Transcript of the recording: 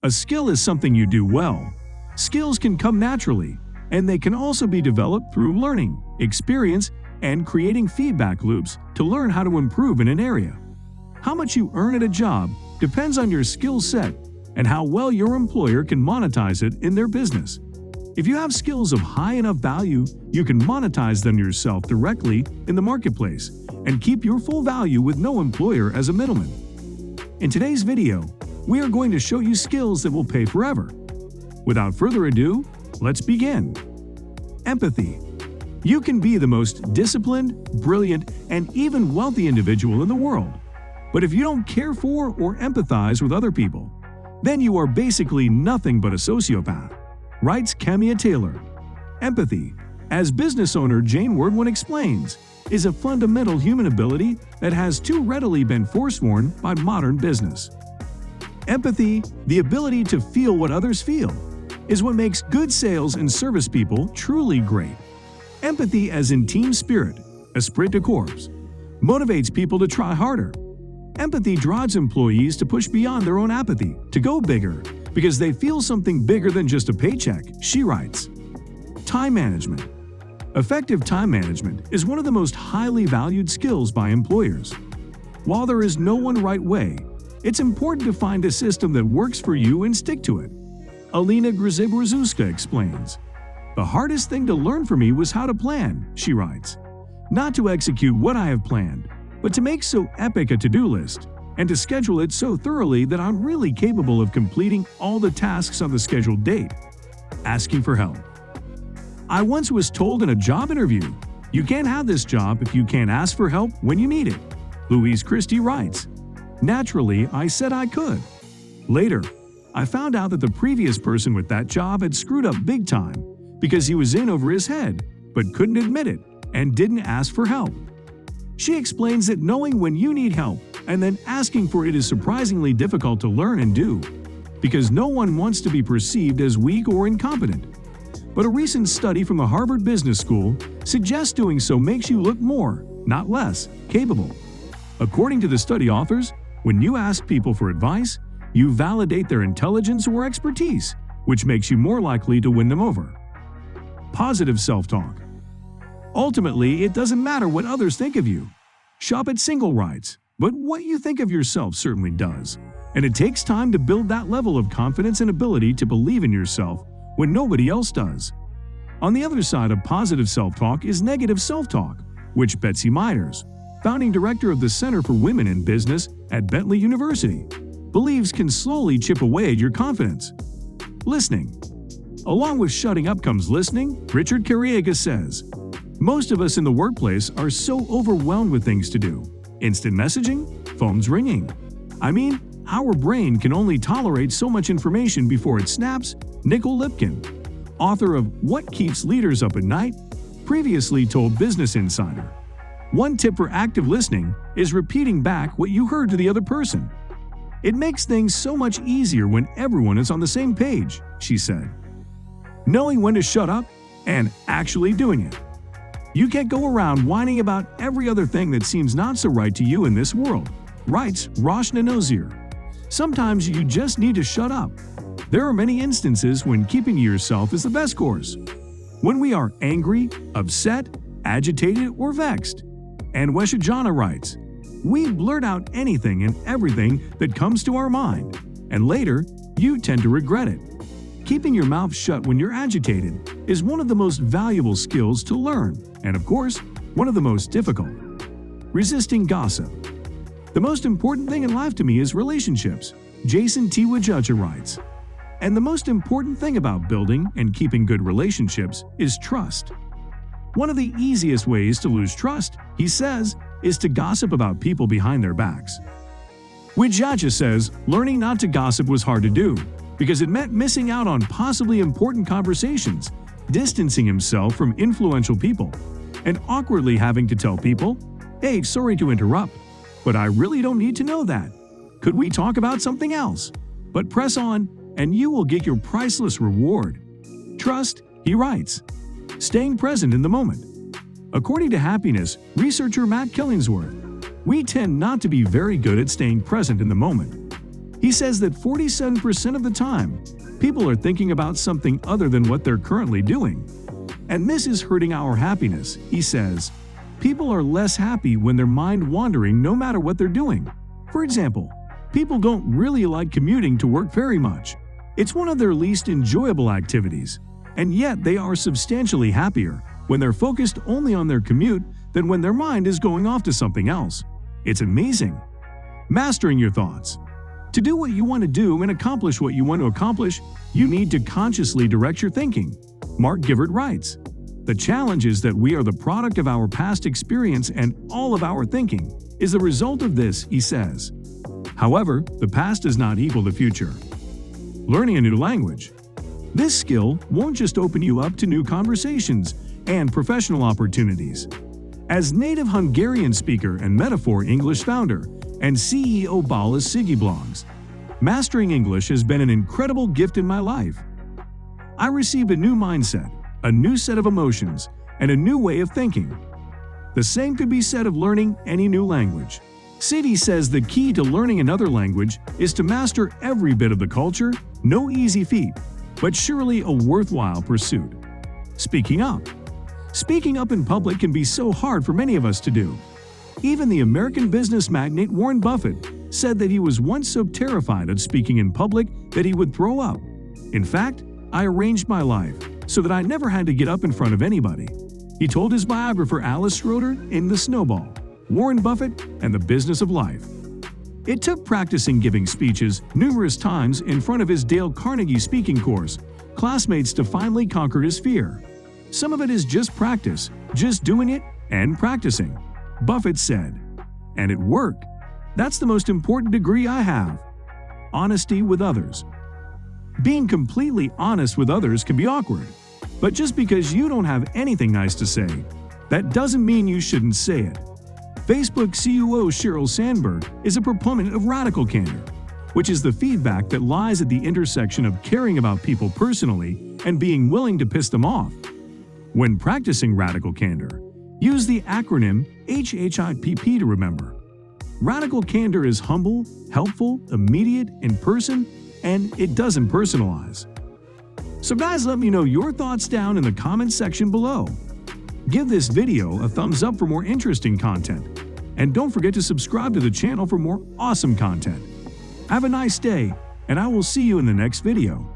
A skill is something you do well. Skills can come naturally, and they can also be developed through learning, experience, and creating feedback loops to learn how to improve in an area. How much you earn at a job depends on your skill set and how well your employer can monetize it in their business. If you have skills of high enough value, you can monetize them yourself directly in the marketplace and keep your full value with no employer as a middleman. In today's video, we are going to show you skills that will pay forever. Without further ado, let's begin. Empathy. You can be the most disciplined, brilliant, and even wealthy individual in the world. But if you don't care for or empathize with other people, then you are basically nothing but a sociopath, writes Camilla Taylor. Empathy, as business owner Jane Wordwin explains, is a fundamental human ability that has too readily been forsworn by modern business. Empathy, the ability to feel what others feel, is what makes good sales and service people truly great. Empathy as in team spirit, esprit de corps, motivates people to try harder. Empathy drives employees to push beyond their own apathy, to go bigger, because they feel something bigger than just a paycheck, she writes. Time management. Effective time management is one of the most highly valued skills by employers. While there is no one right way, it's important to find a system that works for you and stick to it. Alina Grzyb-Rzuska explains, "The hardest thing to learn for me was how to plan," she writes. "Not to execute what I have planned, but to make so epic a to-do list, and to schedule it so thoroughly that I'm really capable of completing all the tasks on the scheduled date." Asking for help. I once was told in a job interview, "You can't have this job if you can't ask for help when you need it." Louise Christie writes, "Naturally, I said I could. Later, I found out that the previous person with that job had screwed up big time because he was in over his head, but couldn't admit it and didn't ask for help." She explains that knowing when you need help and then asking for it is surprisingly difficult to learn and do, because no one wants to be perceived as weak or incompetent. But a recent study from the Harvard Business School suggests doing so makes you look more, not less, capable. According to the study authors, when you ask people for advice, you validate their intelligence or expertise, which makes you more likely to win them over. Positive self-talk. Ultimately, it doesn't matter what others think of you. Shop at Single writes, "But what you think of yourself certainly does. And it takes time to build that level of confidence and ability to believe in yourself when nobody else does." On the other side of positive self-talk is negative self-talk, which Betsy Meiders, founding director of the Center for Women in Business at Bentley University, believes can slowly chip away at your confidence. Listening. Along with shutting up comes listening, Richard Carriega says. Most of us in the workplace are so overwhelmed with things to do. Instant messaging, phones ringing. I mean, our brain can only tolerate so much information before it snaps. Nicole Lipkin, author of What Keeps Leaders Up at Night, previously told Business Insider. One tip for active listening is repeating back what you heard to the other person. It makes things so much easier when everyone is on the same page, she said. Knowing when to shut up and actually doing it. You can't go around whining about every other thing that seems not so right to you in this world, writes Roshna Nozier. Sometimes you just need to shut up. There are many instances when keeping to yourself is the best course. When we are angry, upset, agitated, or vexed. And Weshajana writes, "We blurt out anything and everything that comes to our mind, and later, you tend to regret it." Keeping your mouth shut when you're agitated is one of the most valuable skills to learn, and of course, one of the most difficult. Resisting gossip. "The most important thing in life to me is relationships," Jason T. Wajaja writes. And the most important thing about building and keeping good relationships is trust. One of the easiest ways to lose trust, he says, is to gossip about people behind their backs. Wajaja says learning not to gossip was hard to do, because it meant missing out on possibly important conversations, distancing himself from influential people, and awkwardly having to tell people, "Hey, sorry to interrupt, but I really don't need to know that. Could we talk about something else?" But press on, and you will get your priceless reward. Trust, he writes. Staying present in the moment. According to happiness researcher Matt Killingsworth, we tend not to be very good at staying present in the moment. He says that 47% of the time, people are thinking about something other than what they're currently doing. And this is hurting our happiness, he says. People are less happy when their mind wandering no matter what they're doing. For example, people don't really like commuting to work very much. It's one of their least enjoyable activities. And yet they are substantially happier when they're focused only on their commute than when their mind is going off to something else. It's amazing. Mastering your thoughts. To do what you want to do and accomplish what you want to accomplish, you need to consciously direct your thinking. Mark Givert writes, "The challenge is that we are the product of our past experience and all of our thinking is the result of this," he says. However, the past does not equal the future. Learning a new language. This skill won't just open you up to new conversations and professional opportunities. As native Hungarian speaker and Metaphor English founder and CEO Bala Sigi blogs, mastering English has been an incredible gift in my life. I received a new mindset, a new set of emotions, and a new way of thinking. The same could be said of learning any new language. Sidi says the key to learning another language is to master every bit of the culture, no easy feat, but surely a worthwhile pursuit. Speaking up. Speaking up in public can be so hard for many of us to do. Even the American business magnate Warren Buffett said that he was once so terrified of speaking in public that he would throw up. "In fact, I arranged my life so that I never had to get up in front of anybody," he told his biographer Alice Schroeder in The Snowball, Warren Buffett and the Business of Life. It took practicing giving speeches numerous times in front of his Dale Carnegie speaking course classmates to finally conquer his fear. Some of it is just practice, just doing it and practicing, Buffett said. And it worked. That's the most important degree I have. Honesty with others. Being completely honest with others can be awkward, but just because you don't have anything nice to say, that doesn't mean you shouldn't say it. Facebook COO Sheryl Sandberg is a proponent of radical candor, which is the feedback that lies at the intersection of caring about people personally and being willing to piss them off. When practicing radical candor, use the acronym HHIPP to remember. Radical candor is humble, helpful, immediate, in person, and it doesn't personalize. So guys, let me know your thoughts down in the comments section below. Give this video a thumbs up for more interesting content. And don't forget to subscribe to the channel for more awesome content. Have a nice day, and I will see you in the next video.